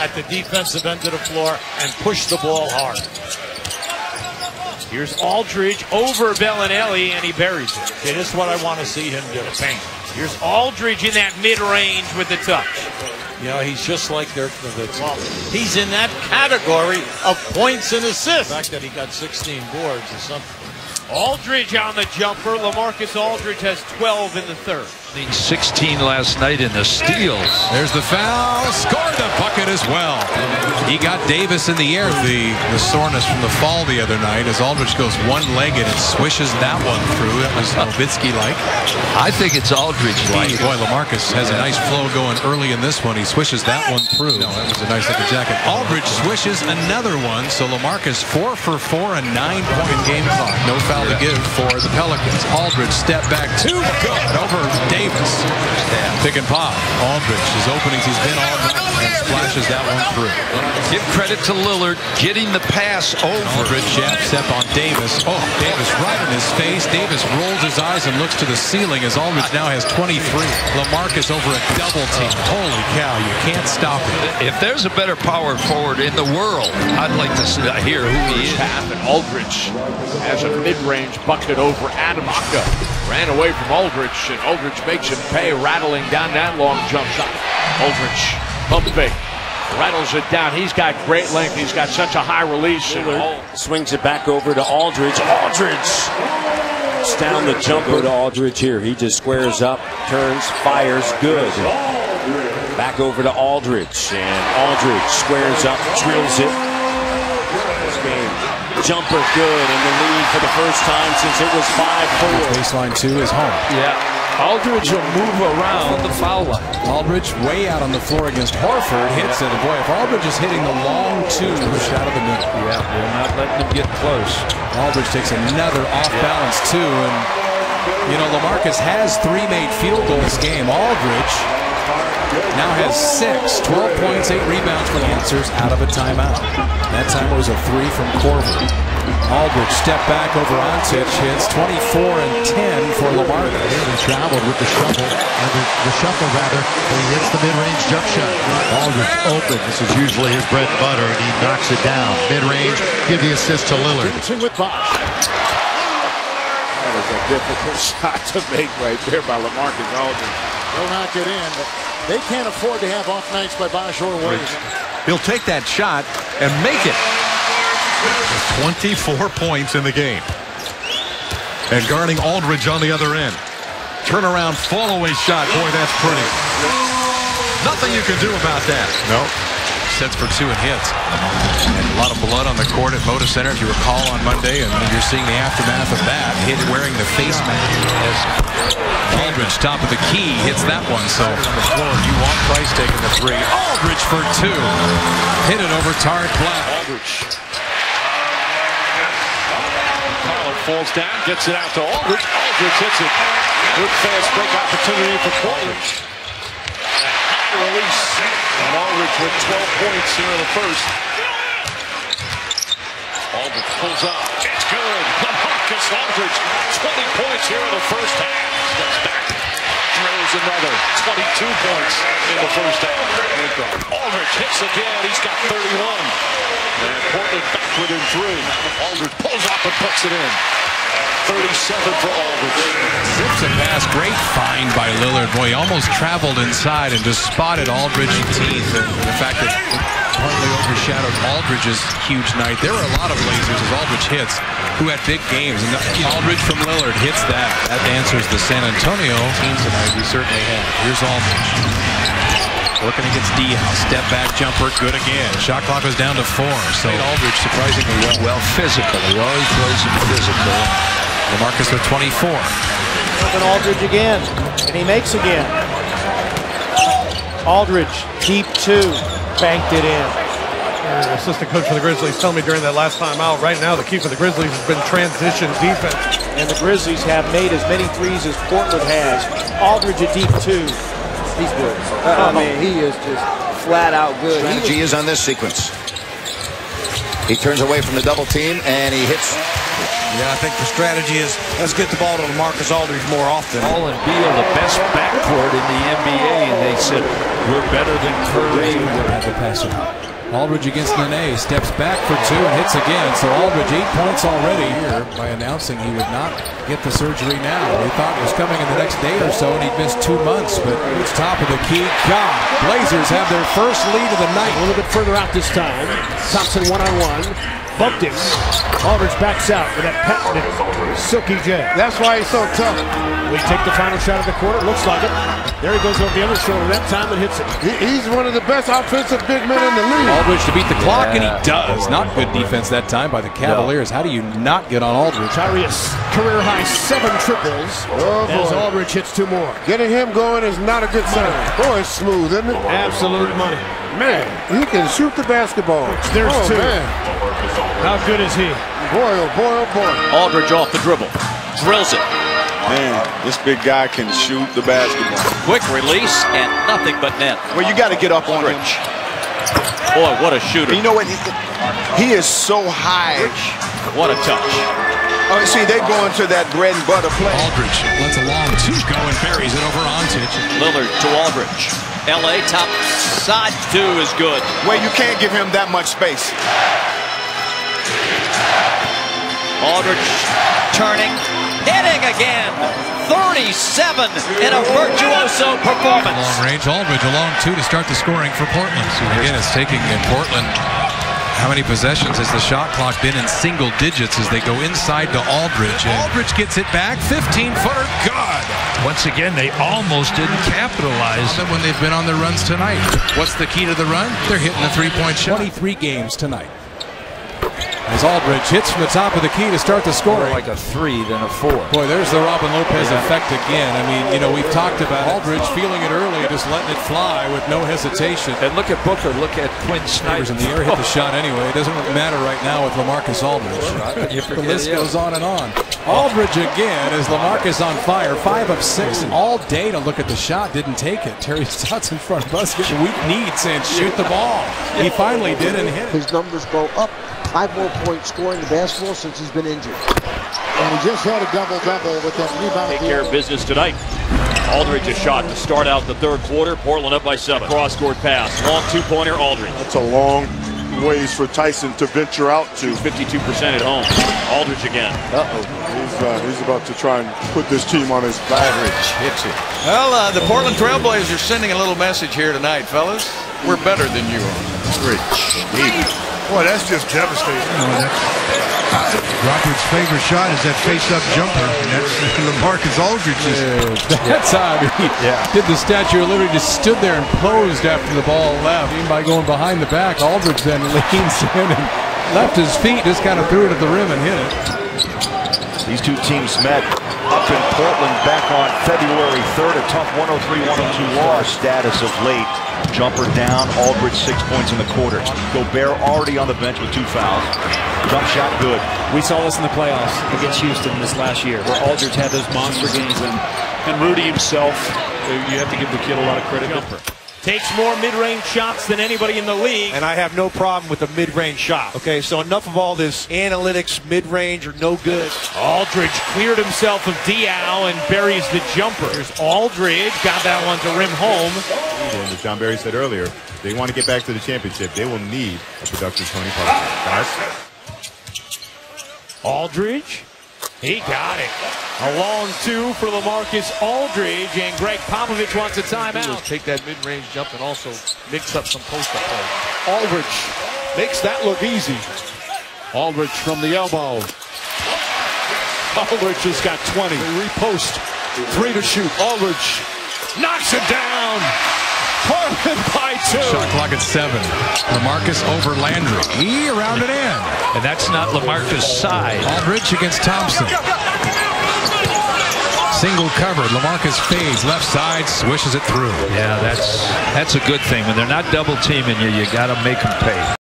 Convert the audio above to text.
at the defensive end of the floor and push the ball hard. Here's Aldridge over Bellinelli, and he buries it. Okay, this is what I want to see him do. Bang. Here's Aldridge in that mid-range with the touch. You know, he's just like Dirk Nowitzki. He's in that category of points and assists. The fact that he got 16 boards is something. Aldridge on the jumper. LaMarcus Aldridge has 12 in the third. 16 last night in the steals. There's the foul. Scored the bucket as well. He got Davis in the air. The soreness from the fall the other night as Aldridge goes one-legged and swishes that one through. That was Nowitzki-like. I think it's Aldridge-like. Boy, LaMarcus has a nice flow going early in this one. He swishes that one through. No, that was a nice looking jacket. Aldridge swishes another one. So LaMarcus 4 for 4, a 9-point game clock. No foul to give for the Pelicans. Aldridge step back. Two good over Davis. Pick and pop. Aldridge, his openings he's been all night, and splashes that one through. Give credit to Lillard getting the pass over. Aldridge jab step on Davis. Oh, Davis right in his face. Davis rolls his eyes and looks to the ceiling as Aldridge now has 23. LaMarcus over a double team. Holy cow, you can't stop it. If there's a better power forward in the world, I'd like to hear who he is. And Aldridge has a mid-range bucket over Adamska. Ran away from Aldridge, and Aldridge makes him pay, rattling down that long jump shot. Aldridge, pump fake, rattles it down. He's got great length. He's got such a high release. Swings it back over to Aldridge. Aldridge! It's down the jumper to Aldridge here. He just squares up, turns, fires, good. Back over to Aldridge, and Aldridge squares up, drills it. This game. Jumper good, and the lead for the first time since it was 5-4. Baseline 2 is home. Yeah. Aldridge will move around the foul line. Aldridge way out on the floor against Horford, hits it. Boy, if Aldridge is hitting the long two, push out of the middle. Yeah, we're not letting him get close. Aldridge takes another off-balance two, and you know, LaMarcus has 3 made field goals this game. Aldridge now has 6, 12 points, 8 rebounds for the answers out of a timeout. That time it was a 3 from Corver. Aldridge step back over Ontich, hits 24 and 10 for LaMarcus. He traveled with the shuffle, the shuffle rather, but he hits the mid-range jump shot. Aldridge open. This is usually his bread and butter, and he knocks it down. Mid-range, give the assist to Lillard. With Bosh. That was a difficult shot to make right there by LaMarcus Aldridge. They'll knock it in, but they can't afford to have off nights by Bosh or Williams. He'll take that shot and make it. 24 points in the game. And guarding Aldridge on the other end. Turnaround fall-away shot. Boy, that's pretty. Nothing you can do about that. No. Sets for 2 and hits. And a lot of blood on the court at Moda Center, if you recall, on Monday. And you're seeing the aftermath of that. Hit wearing the face mask. Aldridge, top of the key, hits that one. So on the floor, you want Price taking the 3. Aldridge for 2. Hit it over Tariq Black. Aldridge. Falls down, gets it out to Aldridge. Aldridge hits it. Good fast break opportunity for Portland. High release. And Aldridge with 12 points here in the first. Aldridge pulls up. It's good. LaMarcus Aldridge, 20 points here in the first half. Steps back. Throws another. 22 points in the first half. Aldridge hits again. He's got 31. And Portland back within 3. Aldridge pulls up and puts it in. 37 for Aldridge. Zips a pass. Great find by Lillard. Boy, he almost traveled inside and just spotted Aldridge's teeth. And the fact that it partly overshadowed Aldridge's huge night. There were a lot of Blazers as Aldridge hits who had big games. And Aldridge from Lillard hits that. That answers the San Antonio team tonight. We certainly have. Here's Aldridge. Working against D-House. Step back jumper. Good again. Shot clock was down to 4. So Aldridge surprisingly well. Well, physical. He always plays him physical. LaMarcus with 24. Open Aldridge again. And he makes again. Aldridge, deep 2. Banked it in. Assistant coach for the Grizzlies told me during that last time out, right now the key for the Grizzlies has been transition defense. And the Grizzlies have made as many threes as Portland has. Aldridge a deep 2. He's good. I mean, he is just flat out good. Strategy is on this sequence. He turns away from the double team and he hits Yeah, I think the strategy is let's get the ball to LaMarcus Aldridge more often. Paul and Beal, the best backcourt in the NBA, and they said, we're better than Curry. Had to pass it. Aldridge against Nene, steps back for two and hits again. So Aldridge 8 points already here by announcing he would not get the surgery now. We thought it was coming in the next day or so, and he'd missed 2 months, but it's top of the key. God, Blazers have their first lead of the night. A little bit further out this time. Thompson one-on-one. Bumped him. Aldridge backs out with that patented silky J. That's why he's so tough. We take the final shot of the quarter. Looks like it. There he goes over the other shoulder. That time it hits it. He's one of the best offensive big men in the league. Aldridge to beat the clock, and he does. Not good defense that time by the Cavaliers. How do you not get on Aldridge? Tyrese, career-high 7 triples. As Aldridge hits 2 more. Getting him going is not a good sign. Boy, it's smooth, isn't it? Absolute money. Man, he can shoot the basketball. There's 2. Man. How good is he? Boy, oh boy, oh boy. Aldridge off the dribble. Drills it. Man, this big guy can shoot the basketball. Quick release and nothing but net. Well, you got to get up on him. Boy, what a shooter. You know what? He is so high. What a touch. Oh, see, they go into that bread and butter play. Aldridge lets a long 2 go and buries it over Ontich. Lillard to Aldridge. L.A. top side 2 is good. Well, you can't give him that much space. Aldridge turning, hitting again. 37 in a virtuoso performance. Long range, Aldridge a long 2 to start the scoring for Portland. So again, it's taking in Portland. How many possessions has the shot clock been in single digits as they go inside to Aldridge? Aldridge gets it back, 15-footer, good. Once again, they almost didn't capitalize When they've been on their runs tonight. What's the key to the run? They're hitting the 3-point shot. 23 games tonight. As Aldridge hits from the top of the key to start the scoring. more like a 3 than a 4. Boy, there's the Robin Lopez effect again. I mean, you know, we've talked about Aldridge feeling it early, just letting it fly with no hesitation. And look at Booker, look at Quinn Snyder. In the air, hit the shot anyway. It doesn't matter right now with LaMarcus Aldridge. The list goes on and on. Aldridge again as LaMarcus on fire. 5 of 6 all day to look at the shot. Didn't take it. Terry Stotts in front of us getting weak kneed saying shoot the ball. He finally did and hit it. His numbers go up. 5 more points scoring the basketball since he's been injured. And he just had a double-double with that rebound. Take care of business tonight. Aldridge a shot to start out the 3rd quarter. Portland up by 7. Cross-court pass. Long 2-pointer, Aldridge. That's a long ways for Tyson to venture out to. 52% at home. Aldridge again. He's about to try and put this team on his back. Aldridge hits it. Well, the Portland Trailblazers sending a little message here tonight, fellas. We're better than you are. Rich. Boy, that's just devastating. Robert's favorite shot is that face-up jumper, and that's LaMarcus Aldridge's. That's how he did the Statue of Liberty. Just stood there and posed after the ball left. By going behind the back, Aldridge then leans in and left his feet, just kind of threw it at the rim and hit it. These two teams met up in Portland back on February 3rd. A tough 103-102 loss. Status of late. Jumper down. Aldridge 6 points in the quarter. Gobert already on the bench with 2 fouls. Jump shot good. We saw this in the playoffs against Houston this last year, where Aldridge had those monster games. And Rudy himself, you have to give the kid a lot of credit. Takes more mid-range shots than anybody in the league. And I have no problem with a mid-range shot. Okay, so enough of all this analytics, mid-range are no good. Aldridge cleared himself of Diao and buries the jumper. Here's Aldridge, got that one to rim home. And as John Barry said earlier, they want to get back to the championship. They will need a productive Tony Parker. Guys. Aldridge, he got it. A long 2 for LaMarcus Aldridge, and Greg Popovich wants a timeout. Take that mid-range jump and also mix up some post-up play. Aldridge makes that look easy. Aldridge from the elbow. Aldridge has got 20. Repost. 3 to shoot. Aldridge knocks it down. Portland by 2. Shot clock at 7. LaMarcus over Landry. He around it in. And that's not LaMarcus' side. Aldridge against Thompson. Single covered. LaMarcus fades left side, swishes it through. Yeah, that's a good thing. When they're not double teaming you, you got to make them pay.